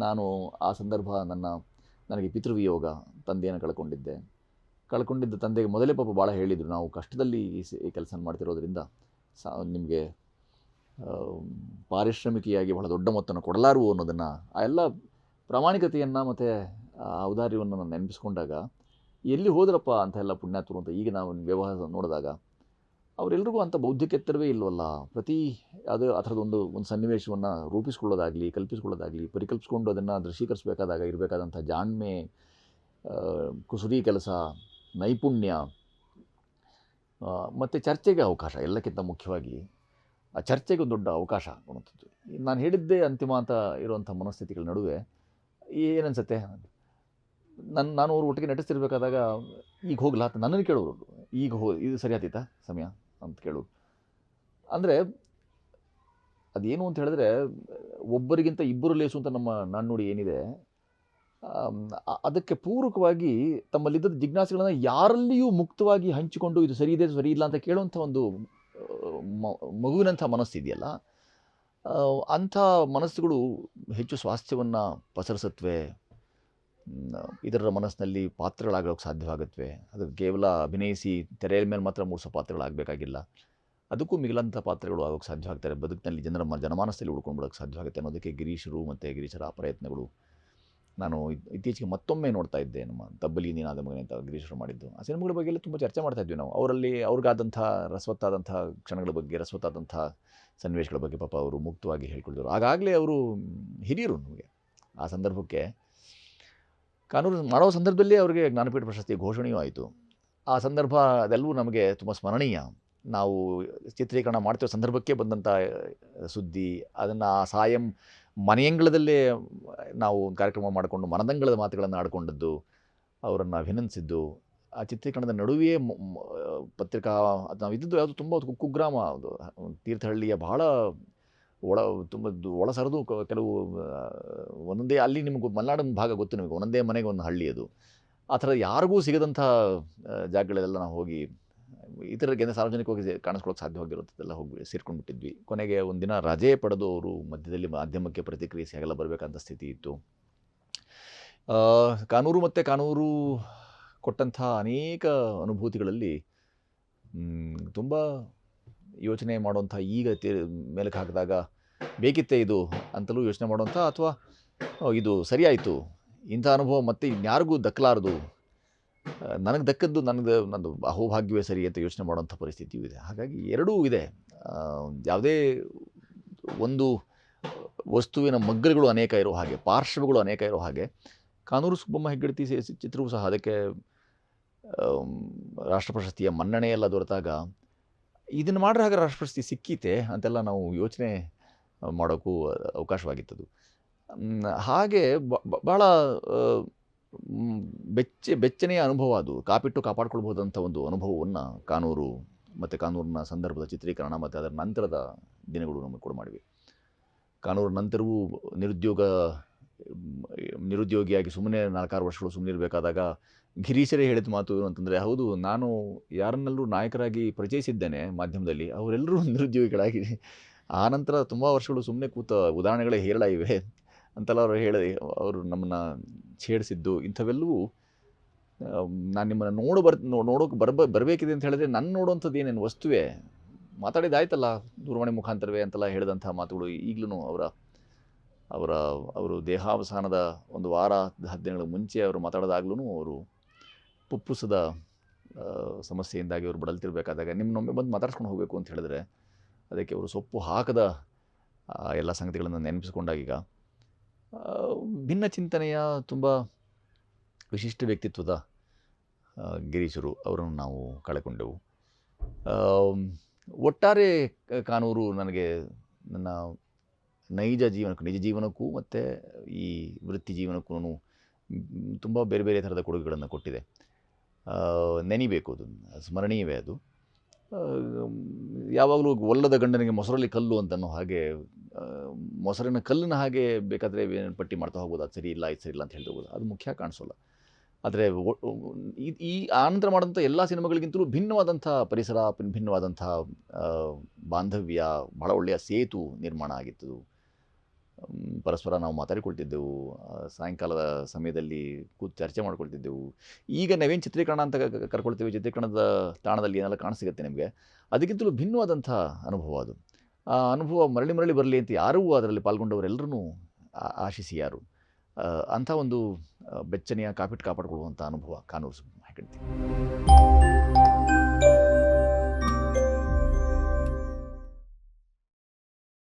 ನಾನು ಆ ಸಂದರ್ಭ ನನಗೆ ಪಿತೃವಿಯೋಗ, ತಂದೆಯನ್ನು ಕಳ್ಕೊಂಡಿದ್ದ ತಂದೆಗೆ ಮೊದಲೇ ಪಾಪ ಭಾಳ ಹೇಳಿದರು, ನಾವು ಕಷ್ಟದಲ್ಲಿ ಈ ಕೆಲಸ ಮಾಡ್ತಿರೋದ್ರಿಂದ ನಿಮಗೆ ಪಾರಿಶ್ರಮಿಕಿಯಾಗಿ ಬಹಳ ದೊಡ್ಡ ಮೊತ್ತವನ್ನು ಕೊಡಲಾರು ಅನ್ನೋದನ್ನು, ಆ ಎಲ್ಲ ಪ್ರಾಮಾಣಿಕತೆಯನ್ನು ಮತ್ತು ಔದಾರ್ಯವನ್ನು ನಾನು ನೆನಪಿಸ್ಕೊಂಡಾಗ ಎಲ್ಲಿ ಹೋದ್ರಪ್ಪ ಅಂತ ಎಲ್ಲ ಪುಣ್ಯಾತ್ಮರು ಅಂತ ಈಗ ನಾವು ವ್ಯವಹಾರ ನೋಡಿದಾಗ ಅವರೆಲ್ಲರಿಗೂ ಅಂಥ ಬೌದ್ಧಿಕ ಎತ್ತರವೇ ಇಲ್ವಲ್ಲ. ಅದು ಆ ಥರದೊಂದು ಸನ್ನಿವೇಶವನ್ನು ರೂಪಿಸ್ಕೊಳ್ಳೋದಾಗಲಿ, ಕಲ್ಪಿಸ್ಕೊಳ್ಳೋದಾಗಲಿ, ಪರಿಕಲ್ಪಿಸ್ಕೊಂಡು ಅದನ್ನು ದೃಶ್ಯೀಕರಿಸಬೇಕಾದಾಗ ಇರಬೇಕಾದಂಥ ಜಾಣ್ಮೆ, ಕುಸುರಿ ಕೆಲಸ, ನೈಪುಣ್ಯ ಮತ್ತು ಚರ್ಚೆಗೆ ಅವಕಾಶ, ಎಲ್ಲಕ್ಕಿಂತ ಮುಖ್ಯವಾಗಿ ಆ ಚರ್ಚೆಗೆ ಒಂದು ದೊಡ್ಡ ಅವಕಾಶ ಅನ್ನುವಂಥದ್ದು. ನಾನು ಹೇಳಿದ್ದೇ ಅಂತಿಮ ಅಂತ ಇರುವಂಥ ಮನಸ್ಥಿತಿಗಳ ನಡುವೆ ಏನನ್ಸುತ್ತೆ, ನಾನು ಅವ್ರು ಒಟ್ಟಿಗೆ ನಟಿಸ್ತಿರ್ಬೇಕಾದಾಗ ಈಗ ಹೋಗ್ಲಾ ಅಂತ ನನ್ನನ್ನು ಕೇಳೋರು, ಇದು ಸರಿ ಆತೀತಾ ಸಮಯ ಅಂತ ಕೇಳೋರು. ಅಂದರೆ ಅದೇನು ಅಂತ ಹೇಳಿದ್ರೆ, ಒಬ್ಬರಿಗಿಂತ ಇಬ್ಬರು ಲೇಸು ಅಂತ ನಮ್ಮ ನಾಣ್ಣುಡಿ ಏನಿದೆ, ಅದಕ್ಕೆ ಪೂರಕವಾಗಿ ತಮ್ಮಲ್ಲಿದ್ದ ಜಿಜ್ಞಾಸೆಗಳನ್ನು ಯಾರಲ್ಲಿಯೂ ಮುಕ್ತವಾಗಿ ಹಂಚಿಕೊಂಡು ಇದು ಸರಿ ಇದೆ ಸರಿ ಇಲ್ಲ ಅಂತ ಕೇಳುವಂಥ ಒಂದು ಮಗುವಿನಂಥ ಮನಸ್ಸಿದೆಯಲ್ಲ, ಅಂಥ ಮನಸ್ಸುಗಳು ಹೆಚ್ಚು ಸ್ವಾಸ್ಥ್ಯವನ್ನು ಪಸರಿಸತ್ವೆ, ಇದರ ಮನಸ್ಸಿನಲ್ಲಿ ಪಾತ್ರಗಳಾಗೋಕ್ಕೆ ಸಾಧ್ಯವಾಗುತ್ತವೆ. ಅದು ಕೇವಲ ಅಭಿನಯಿಸಿ ತೆರೆಯ ಮೇಲೆ ಮಾತ್ರ ಮೂಡಿಸೋ ಪಾತ್ರಗಳಾಗಬೇಕಾಗಿಲ್ಲ, ಅದಕ್ಕೂ ಮಿಗಿಲಂಥ ಪಾತ್ರಗಳು ಆಗೋಕ್ಕೆ ಸಾಧ್ಯವಾಗ್ತಾರೆ, ಬದುಕಿನಲ್ಲಿ ಜನಮಾನಸದಲ್ಲಿ ಉಳ್ಕೊಂಡ್ಬಿಡೋಕ್ಕೆ ಸಾಧ್ಯವಾಗುತ್ತೆ ಅನ್ನೋದಕ್ಕೆ ಗಿರೀಶರು ಮತ್ತು ಗಿರೀಶರ ಪ್ರಯತ್ನಗಳು. ನಾನು ಇತ್ತೀಚೆಗೆ ಮತ್ತೊಮ್ಮೆ ನೋಡ್ತಾ ಇದ್ದೆ, ನಮ್ಮ ತಬ್ಬಲಿ ನೀನಾದ ಮಗನೇ ಅಂತ ಗಿರೀಶರು ಮಾಡಿದ್ದು. ಆ ಸಿನಿಮಾಗಳ ಬಗ್ಗೆ ಎಲ್ಲ ತುಂಬ ಚರ್ಚೆ ಮಾಡ್ತಾ ಇದ್ವಿ ನಾವು. ಅವ್ರಿಗಾದಂಥ ರಸವತ್ತಾದಂಥ ಕ್ಷಣಗಳ ಬಗ್ಗೆ, ರಸವತ್ತಾದಂಥ ಸನ್ನಿವೇಶಗಳ ಬಗ್ಗೆ ಪಾಪ ಅವರು ಮುಕ್ತವಾಗಿ ಹೇಳ್ಕೊಳ್ತಾರೆ. ಆಗಾಗಲೇ ಅವರು ಹಿರಿಯರು ನಮಗೆ. ಆ ಸಂದರ್ಭಕ್ಕೆ ಕಾನೂರು ಮಾಡೋ ಸಂದರ್ಭದಲ್ಲೇ ಅವರಿಗೆ ಜ್ಞಾನಪೀಠ ಪ್ರಶಸ್ತಿ ಘೋಷಣೆಯೂ ಆಯಿತು. ಆ ಸಂದರ್ಭ ಅದೆಲ್ಲವೂ ನಮಗೆ ತುಂಬ ಸ್ಮರಣೀಯ. ನಾವು ಚಿತ್ರೀಕರಣ ಮಾಡ್ತಿರೋ ಸಂದರ್ಭಕ್ಕೆ ಬಂದಂಥ ಸುದ್ದಿ, ಅದನ್ನು ಸಾಯಂ ಮನೆಯಂಗಳದಲ್ಲೇ ನಾವು ಕಾರ್ಯಕ್ರಮ ಮಾಡಿಕೊಂಡು ಮನದಂಗಳದ ಮಾತುಗಳನ್ನು ಆಡಿಕೊಂಡದ್ದು, ಅವರನ್ನು ಅಭಿನಂದಿಸಿದ್ದು, ಆ ಚಿತ್ರೀಕರಣದ ನಡುವೆಯೇ ಪತ್ರಿಕಾ ನಾವು ಇದ್ದದ್ದು ಯಾವುದು ತುಂಬ ಕುಗ್ರಾಮ, ಅದು ತೀರ್ಥಹಳ್ಳಿಯ ಬಹಳ ತುಂಬ ಒಳಸರದು ಕೆಲವು ಒಂದೊಂದೇ, ಅಲ್ಲಿ ನಿಮಗೆ ಮಲೆನಾಡಿನ ಭಾಗ ಗೊತ್ತು ನಿಮಗೆ, ಒಂದೊಂದೇ ಮನೆಗೆ ಒಂದು ಹಳ್ಳಿ ಅದು. ಆ ಥರ ಯಾರಿಗೂ ಸಿಗದಂಥ ಜಾಗಗಳೆಲ್ಲ ನಾವು ಹೋಗಿ ಇತರರಿಗೆ ಸಾರ್ವಜನಿಕವಾಗಿ ಕಾಣಿಸ್ಕೊಳ್ಳೋಕೆ ಸಾಧ್ಯವಾಗಿರುತ್ತದೆಲ್ಲ ಹೋಗಿ ಸೇರ್ಕೊಂಡ್ಬಿಟ್ಟಿದ್ವಿ. ಕೊನೆಗೆ ಒಂದಿನ ರಜೆ ಪಡೆದು ಅವರು ಮಧ್ಯದಲ್ಲಿ ಮಾಧ್ಯಮಕ್ಕೆ ಪ್ರತಿಕ್ರಿಯಿಸಿ ಹಾಗೆಲ್ಲ ಬರಬೇಕಂತ ಸ್ಥಿತಿ ಇತ್ತು. ಕಾನೂರು ಕೊಟ್ಟಂಥ ಅನೇಕ ಅನುಭೂತಿಗಳಲ್ಲಿ ತುಂಬ ಯೋಚನೆ ಮಾಡುವಂಥ, ಈಗ ಮೇಲಕ್ಕೆ ಹಾಕಿದಾಗ ಬೇಕಿತ್ತೆ ಇದು ಅಂತಲೂ ಯೋಚನೆ ಮಾಡುವಂಥ, ಅಥವಾ ಇದು ಸರಿಯಾಯಿತು, ಇಂಥ ಅನುಭವ ಮತ್ತೆ ಇನ್ಯಾರಿಗೂ ದಕ್ಕಲಾರದು, ನನಗೆ ದಕ್ಕದ್ದು ನಂದು ಅಹೋಭಾಗ್ಯವೇ ಸರಿ ಅಂತ ಯೋಚನೆ ಮಾಡುವಂಥ ಪರಿಸ್ಥಿತಿಯೂ ಇದೆ. ಹಾಗಾಗಿ ಎರಡೂ ಇದೆ. ಯಾವುದೇ ಒಂದು ವಸ್ತುವಿನ ಮಗ್ಗಲುಗಳು ಅನೇಕ ಇರೋ ಹಾಗೆ, ಪಾರ್ಶ್ವಗಳು ಅನೇಕ ಇರೋ ಹಾಗೆ, ಕಾನೂರು ಸುಬ್ಬಮ್ಮ ಹೆಗ್ಗಡತಿ ಚಿತ್ರವೂ ಸಹ ಅದಕ್ಕೆ ರಾಷ್ಟ್ರ ಪ್ರಶಸ್ತಿಯ ಮನ್ನಣೆಯೆಲ್ಲ ದೊರೆತಾಗ ಇದನ್ನು ಮಾಡ್ರೆ ಹಾಗೆ ರಾಷ್ಟ್ರ ಪ್ರಶಸ್ತಿ ಸಿಕ್ಕೀತೆ ಅಂತೆಲ್ಲ ನಾವು ಯೋಚನೆ ಮಾಡೋಕ್ಕೂ ಅವಕಾಶವಾಗಿತ್ತದು. ಹಾಗೆ ಭಾಳ ಬೆಚ್ಚನೆಯ ಅನುಭವ ಅದು. ಕಾಪಾಡ್ಕೊಳ್ಬೋದಂಥ ಒಂದು ಅನುಭವವನ್ನು ಕಾನೂರು ಮತ್ತು ಕಾನೂರಿನ ಸಂದರ್ಭದ ಚಿತ್ರೀಕರಣ ಮತ್ತು ಅದರ ನಂತರದ ದಿನಗಳು ನಮಗೆ ಕೂಡ ಮಾಡಿವೆ. ಕಾನೂರು ನಂತರವೂ ನಿರುದ್ಯೋಗಿಯಾಗಿ ಸುಮ್ಮನೆ 4-6 ವರ್ಷಗಳು ಸುಮ್ಮನೆ ಇರಬೇಕಾದಾಗ ಗಿರೀಶರೇ ಹೇಳಿದ ಮಾತು ಏನು ಅಂತಂದರೆ, ಹೌದು, ನಾನು ಯಾರನ್ನೆಲ್ಲರೂ ನಾಯಕರಾಗಿ ಪರಿಚಯಿಸಿದ್ದೇನೆ ಮಾಧ್ಯಮದಲ್ಲಿ, ಅವರೆಲ್ಲರೂ ನಿರುದ್ಯೋಗಿಗಳಾಗಿ ಆನಂತರ ತುಂಬ ವರ್ಷಗಳು ಸುಮ್ಮನೆ ಕೂತ ಉದಾಹರಣೆಗಳೇ ಹೇರಳ ಇವೆ ಅಂತೆಲ್ಲ ಅವರು ನಮ್ಮನ್ನು ಛೇಡಿಸಿದ್ದು, ಇಂಥವೆಲ್ಲವೂ ನಾನು ನಿಮ್ಮನ್ನು ನೋಡೋಕೆ ಬರಬೇಕಿದೆ ಅಂತ ಹೇಳಿದ್ರೆ ನನ್ನ ನೋಡುವಂಥದ್ದು ಏನೇನು ವಸ್ತುವೇ, ಮಾತಾಡಿದಾಯ್ತಲ್ಲ ದೂರವಾಣಿ ಮುಖಾಂತರವೇ ಅಂತೆಲ್ಲ ಹೇಳಿದಂಥ ಮಾತುಗಳು ಈಗಲೂ ಅವರು ದೇಹಾವಸಾನದ ಒಂದು ವಾರ 10 ದಿನಗಳ ಮುಂಚೆ ಅವರು ಮಾತಾಡೋದಾಗ್ಲೂ ಅವರು ಪುಪ್ಪುಸದ ಸಮಸ್ಯೆಯಿಂದಾಗಿ ಅವರು ಬಳಲ್ತಿರ್ಬೇಕಾದಾಗ ನಿಮ್ಮನ್ನೊಮ್ಮೆ ಬಂದು ಮಾತಾಡ್ಸ್ಕೊಂಡು ಹೋಗಬೇಕು ಅಂತ ಹೇಳಿದ್ರೆ ಅದಕ್ಕೆ ಅವರು ಸೊಪ್ಪು ಹಾಕದ ಎಲ್ಲ ಸಂಗತಿಗಳನ್ನು ನೆನಪಿಸ್ಕೊಂಡಾಗೀಗ ಭಿನ್ನ ಚಿಂತನೆಯ ತುಂಬ ವಿಶಿಷ್ಟ ವ್ಯಕ್ತಿತ್ವದ ಗಿರೀಶರು ಅವರನ್ನು ನಾವು ಕಳೆಕೊಂಡೆವು. ಒಟ್ಟಾರೆ ಕಾನೂರು ನನಗೆ ನನ್ನ ನಿಜ ಜೀವನಕ್ಕೂ ಮತ್ತು ಈ ವೃತ್ತಿ ಜೀವನಕ್ಕೂ ತುಂಬ ಬೇರೆ ಬೇರೆ ಥರದ ಕೊಡುಗೆಗಳನ್ನು ಕೊಟ್ಟಿದೆ. ನೆನಿಬೇಕು, ಅದು ಸ್ಮರಣೀಯವೇ. ಅದು ಯಾವಾಗಲೂ ಒಲ್ಲದ ಗಂಡನಿಗೆ ಮೊಸರಲ್ಲಿ ಕಲ್ಲು ಅಂತನೋ ಹಾಗೆ ಮೊಸರಿನ ಕಲ್ಲಿನ ಹಾಗೆ ಬೇಕಾದರೆ ಪಟ್ಟಿ ಮಾಡ್ತಾ ಹೋಗ್ಬೋದು, ಅದು ಸರಿ ಇಲ್ಲ ಇದು ಸರಿ ಇಲ್ಲ ಅಂತ ಹೇಳ್ತಾ ಹೋಗೋದು, ಅದು ಮುಖ್ಯ ಕಾಣಿಸೋಲ್ಲ. ಆದರೆ ಈ ಆನಂತರ ಮಾಡಿದಂಥ ಎಲ್ಲ ಸಿನಿಮಾಗಳಿಗಿಂತಲೂ ಭಿನ್ನವಾದಂಥ ಪರಿಸರ, ಭಿನ್ನವಾದಂಥ ಬಾಂಧವ್ಯ, ಬಹಳ ಒಳ್ಳೆಯ ಸೇತು ನಿರ್ಮಾಣ ಆಗಿತ್ತು. ಪರಸ್ಪರ ನಾವು ಮಾತಾಡಿಕೊಳ್ತಿದ್ದೆವು. ಸಾಯಂಕಾಲದ ಸಮಯದಲ್ಲಿ ಕೂತು ಚರ್ಚೆ ಮಾಡ್ಕೊಳ್ತಿದ್ದೆವು. ಈಗ ನಾವೇನು ಚಿತ್ರೀಕರಣ ಅಂತ ಕರ್ಕೊಳ್ತೀವಿ, ಚಿತ್ರೀಕರಣದ ತಾಣದಲ್ಲಿ ಏನೆಲ್ಲ ಕಾಣಸಿಗುತ್ತೆ ನಿಮಗೆ, ಅದಕ್ಕಿಂತಲೂ ಭಿನ್ನವಾದಂಥ ಅನುಭವ ಅದು. ಆ ಅನುಭವ ಮರಳಿ ಮರಳಿ ಬರಲಿ ಅಂತ ಯಾರೂ ಅದರಲ್ಲಿ ಪಾಲ್ಗೊಂಡವರೆಲ್ಲರೂ ಆಶಿಸಿ ಯಾರು. ಅಂಥ ಒಂದು ಬೆಚ್ಚನೆಯ ಕಾಪಿಟ್ಟು ಕಾಪಾಡಿಕೊಳ್ಳುವಂಥ ಅನುಭವ ಕಾನೂರು ಹೆಗ್ಗಡತಿ.